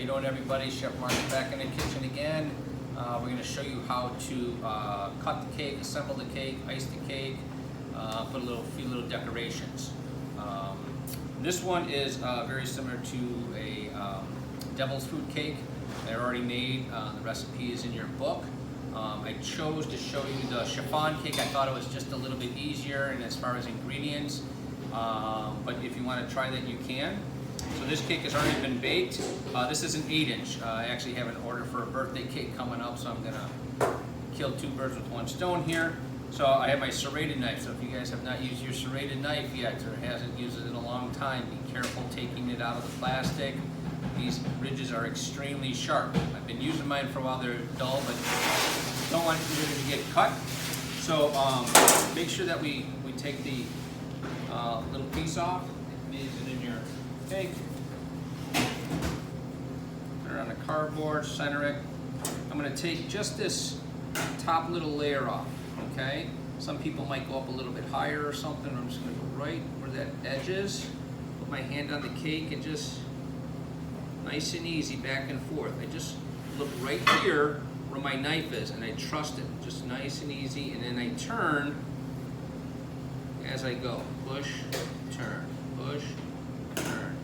you doing, everybody? Chef Mark's back in the kitchen again. We're going to show you how to cut the cake, assemble the cake, ice the cake, put a few little decorations. This one is very similar to a devil's food cake. They're already made. The recipe is in your book. I chose to show you the chiffon cake. I thought it was just a little bit easier and as far as ingredients, but if you want to try that, you can. So this cake has already been baked. This is an 8-inch. I actually have an order for a birthday cake coming up, so I'm gonna kill 2 birds with 1 stone here. So I have my serrated knife. So if you guys have not used your serrated knife yet, or hasn't used it in a long time, be careful taking it out of the plastic. These ridges are extremely sharp. I've been using mine for a while. They're dull, but don't want it to get cut. So make sure that we take the little piece off. Leave it in your cake. Put it on the cardboard, center it. I'm going to take just this top little layer off, okay? Some people might go up a little bit higher or something. I'm just going to go right where that edge is. Put my hand on the cake and just nice and easy back and forth. I just look right here where my knife is and I trust it. Just nice and easy, and then I turn as I go. Push, turn, push, turn.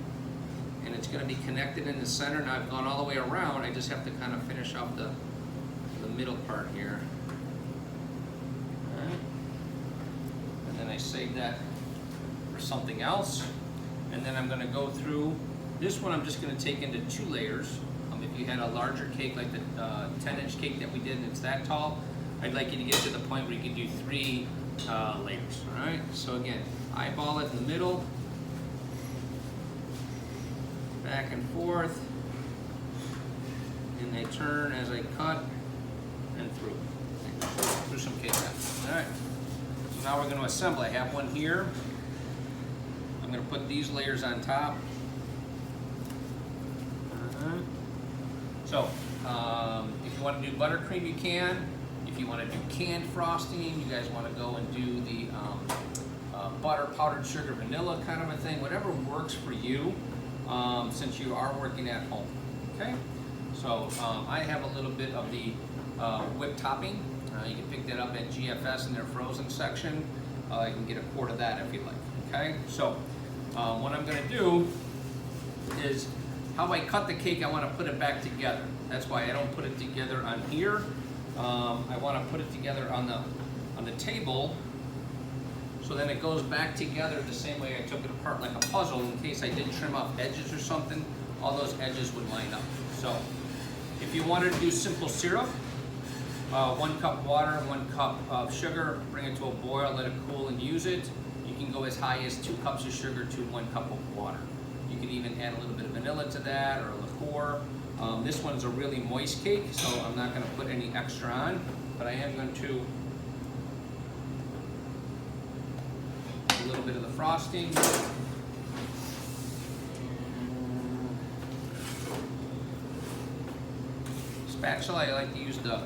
And it's going to be connected in the center. Now I've gone all the way around. I just have to kind of finish off the middle part here. All right. And then I save that for something else. And then I'm going to go through. This one I'm just going to take into 2 layers. If you had a larger cake like the 10-inch cake that we did and it's that tall, I'd like you to get to the point where you can do 3 layers. All right. So again, eyeball it in the middle. Back and forth, and they turn as I cut and through some cake wrap. All right, so now we're going to assemble. I have one here. I'm going to put these layers on top. So if you want to do buttercream, you can. If you want to do canned frosting, you guys want to go and do the butter, powdered sugar, vanilla kind of a thing, whatever works for you. Since you are working at home, okay? So I have a little bit of the whipped topping. You can pick that up at GFS in their frozen section. You can get a quart of that if you like, okay? So what I'm gonna do is, how I cut the cake, I wanna put it back together. That's why I don't put it together on here. I wanna put it together on the table, so then it goes back together the same way I took it apart, like a puzzle. In case I did trim off edges or something, all those edges would line up. So if you wanted to do simple syrup, 1 cup water, 1 cup of sugar, bring it to a boil, let it cool and use it. You can go as high as 2 cups of sugar to 1 cup of water. You can even add a little bit of vanilla to that, or a liqueur. This one's a really moist cake, so I'm not going to put any extra on, but I am going to a little bit of the frosting. Spatula, I like to use the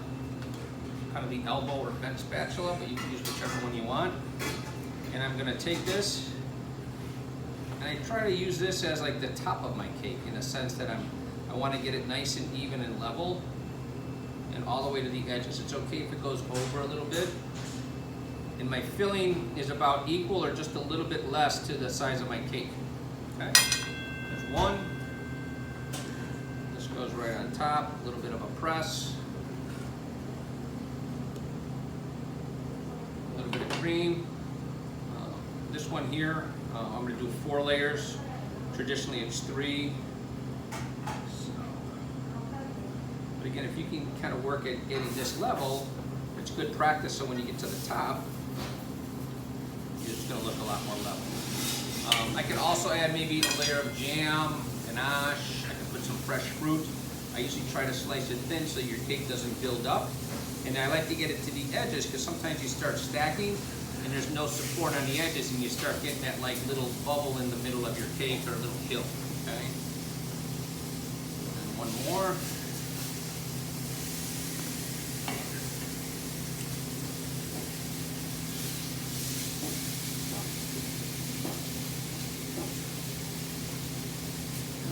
kind of the elbow or bent spatula, but you can use whichever one you want. And I'm going to take this, and I try to use this as like the top of my cake, in a sense that I want to get it nice and even and level, and all the way to the edges. It's okay if it goes over a little bit. And my filling is about equal or just a little bit less to the size of my cake. Okay, there's one. This goes right on top, a little bit of a press. A little bit of cream. This one here, I'm going to do 4 layers. Traditionally it's 3. But again, if you can kind of work at getting this level, it's good practice, so when you get to the top, it's going to look a lot more level. I can also add maybe a layer of jam, ganache. I can put some fresh fruit. I usually try to slice it thin so your cake doesn't build up. And I like to get it to the edges, because sometimes you start stacking and there's no support on the edges, and you start getting that like little bubble in the middle of your cake, or a little hill. Okay. And one more.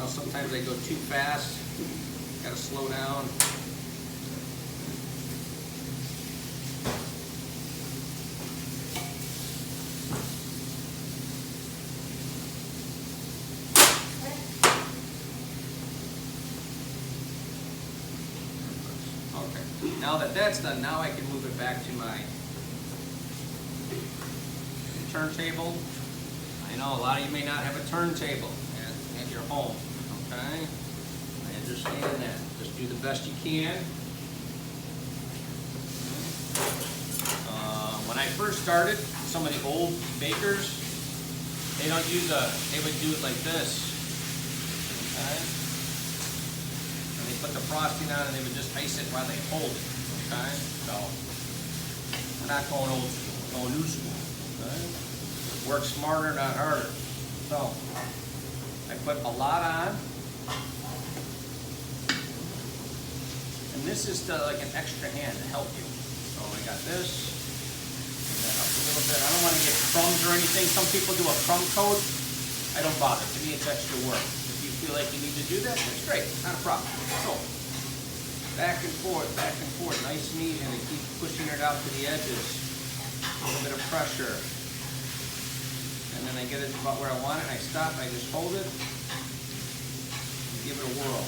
Sometimes I go too fast. gotta slow down. Okay, now that that's done, now I can move it back to my turntable. I know a lot of you may not have a turntable at your home, okay? I understand that. Just do the best you can. When I first started, some of the old bakers, they would do it like this, okay? And they put the frosting on and they would just ice it while they hold it, okay? So, we're not going old school, we're going new school, okay? Work smarter, not harder. So, I put a lot on. And this is like an extra hand to help you. So I got this. Bring that up a little bit. I don't want to get crumbs or anything. Some people do a crumb coat. I don't bother. To me, it's extra work. If you feel like you need to do that, that's great. Not a problem. So, back and forth, nice and easy, and I keep pushing it out to the edges. A little bit of pressure. And then I get it about where I want it, and I stop, I just hold it, and give it a whirl.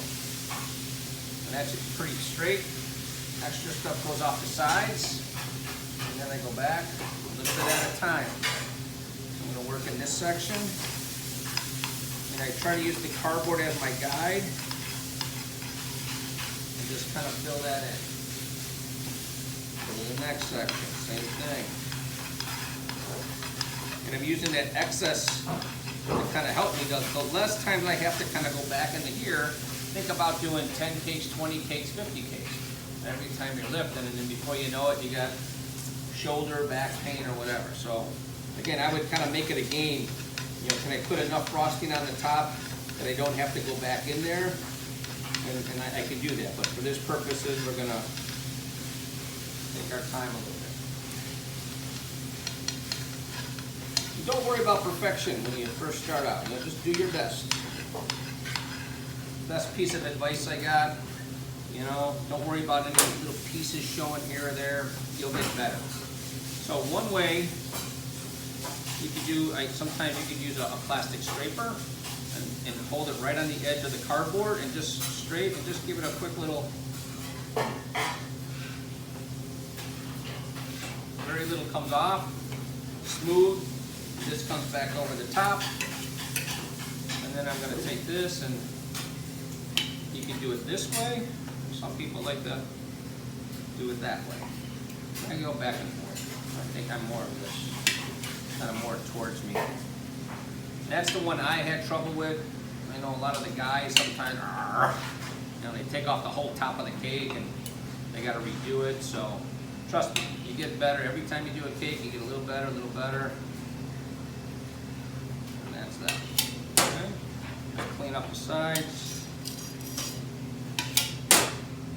And that's it, pretty straight. Extra stuff goes off the sides, and then I go back a little bit at a time. I'm going to work in this section, and I try to use the cardboard as my guide, and just kind of fill that in. Go to the next section, same thing. And I'm using that excess to kind of help me. The less times I have to kind of go back into here, think about doing 10 cakes, 20 cakes, 50 cakes. Every time you're lifting, and then before you know it, you got shoulder, back pain, or whatever. So, again, I would kind of make it a game. You know, can I put enough frosting on the top that I don't have to go back in there? And I can do that. But for this purposes, we're going to take our time a little bit. Don't worry about perfection when you first start out. You know, just do your best. Best piece of advice I got, you know, don't worry about any little pieces showing here or there. You'll get better. So one way you could do, sometimes you could use a plastic scraper and hold it right on the edge of the cardboard and just straight and just give it a quick little, very little comes off, smooth. This comes back over the top, and then I'm going to take this, and you can do it this way. Some people like to do it that way. I go back and forth. I think I'm more of this, kind of more towards me. That's the one I had trouble with. I know a lot of the guys sometimes, you know, they take off the whole top of the cake and they got to redo it. So trust me, you get better every time you do a cake. You get a little better, a little better. That. Okay. Clean up the sides.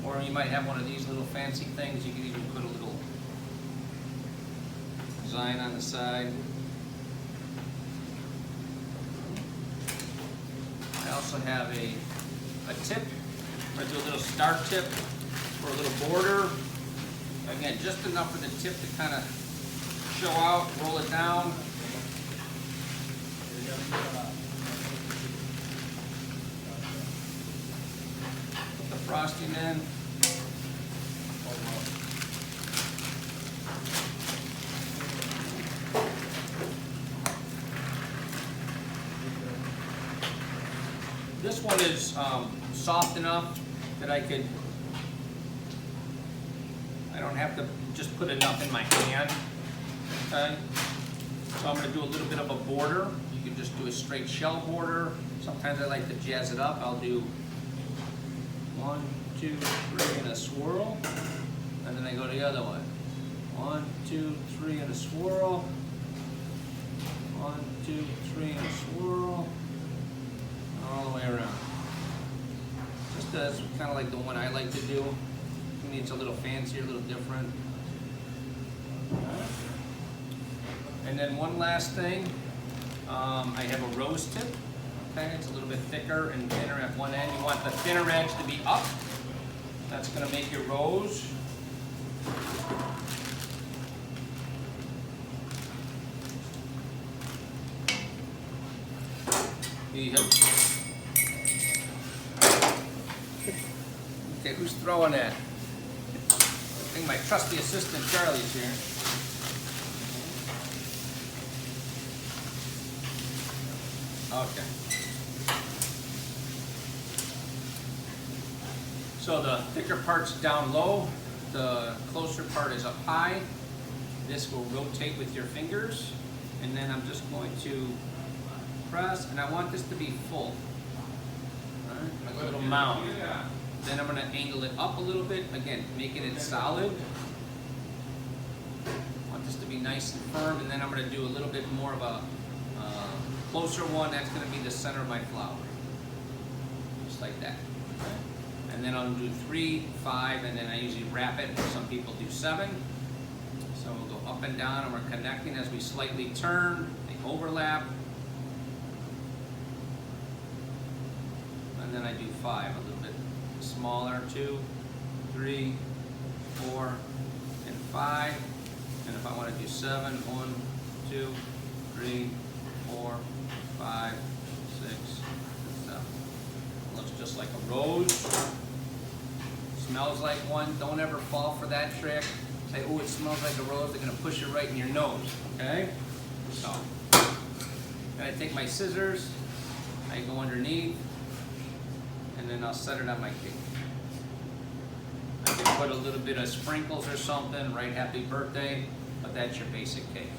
Or you might have one of these little fancy things. You can even put a little design on the side. I also have a tip. I'm going to do a little star tip for a little border. Again, just enough for the tip to kind of show out, roll it down. Put the frosting in. This one is soft enough that I don't have to just put enough in my hand. Okay? So I'm going to do a little bit of a border. You can just do a straight shell border. Sometimes I like to jazz it up. I'll do 1, 2, 3 and a swirl. And then I go the other way. 1, 2, 3 and a swirl. 1, 2, 3 and a swirl. All the way around. Just as kind of like the one I like to do. To me it's a little fancier, a little different. And then one last thing, I have a rose tip. Okay, it's a little bit thicker and thinner at one end. You want the thinner edge to be up, That's gonna make your rose. Okay, who's throwing that? I think my trusty assistant Charlie's here. Okay. So the thicker part's down low, the closer part is up high. This will rotate with your fingers, and then I'm just going to press, and I want this to be full. All right, like a little mound. Then I'm going to angle it up a little bit, again, making it solid. I want this to be nice and firm, and then I'm going to do a little bit more of a closer one. That's going to be the center of my flower. Just like that. Okay. And then I'll do 3, 5, and then I usually wrap it. Some people do 7. So we'll go up and down, and we're connecting as we slightly turn. They overlap. And then I do 5, a little bit smaller, 2, 3, 4, and 5. And if I want to do 7, 1, 2, 3, 4, 5, 6, and 7. It looks just like a rose. Smells like one. Don't ever fall for that trick. Say, oh, it smells like a rose. They're going to push it right in your nose. Okay? So, then I take my scissors. I go underneath. And then I'll set it on my cake. I can put a little bit of sprinkles or something, write happy birthday, but that's your basic cake.